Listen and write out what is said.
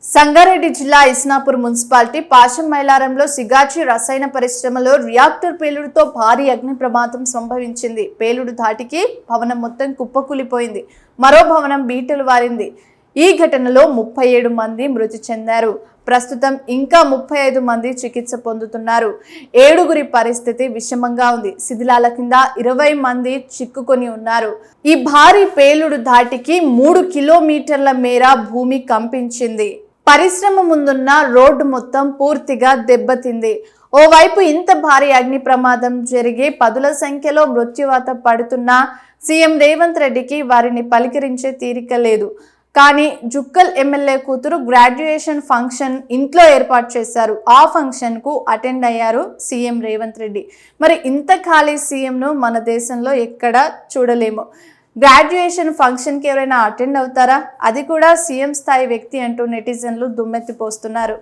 సంగారెడ్డి జిల్లా ఇస్నాపూర్ మున్సిపాలిటీ పాశం మైలారంలో సిగాచి రసాయన పరిశ్రమలో రియాక్టర్ పేలుడుతో భారీ అగ్ని ప్రమాదం సంభవించింది. పేలుడు ధాటికి భవనం మొత్తం కుప్పకూలిపోయింది. మరో భవనం బీటలు వారింది. ఈ ఘటనలో 37 మంది మృతి చెందారు. ప్రస్తుతం ఇంకా 35 మంది చికిత్స పొందుతున్నారు. 7గురి పరిస్థితి విషమంగా ఉంది. శిథిలాల కింద 20 మంది చిక్కుకొని ఉన్నారు. ఈ భారీ పేలుడు ధాటికి 3 కిలోమీటర్ల మేర భూమి కంపించింది. పరిశ్రమ ముందున్న రోడ్డు మొత్తం పూర్తిగా దెబ్బతింది. ఓవైపు ఇంత భారీ అగ్ని ప్రమాదం జరిగి పదుల సంఖ్యలో మృత్యువాత పడుతున్న సీఎం రేవంత్ రెడ్డికి వారిని పలికిరించే తీరిక లేదు. కానీ జుక్కల్ ఎమ్మెల్యే కూతురు గ్రాడ్యుయేషన్ ఫంక్షన్ ఇంట్లో ఏర్పాటు చేశారు. ఆ ఫంక్షన్ కు అటెండ్ అయ్యారు సీఎం రేవంత్ రెడ్డి. మరి ఇంత ఖాళీ సీఎంను మన దేశంలో ఎక్కడా చూడలేము. గ్రాడ్యుయేషన్ ఫంక్షన్కి ఎవరైనా అటెండ్ అవుతారా? అది కూడా సీఎం స్థాయి వ్యక్తి అంటూ నెటిజన్లు దుమ్మెత్తిపోస్తున్నారు.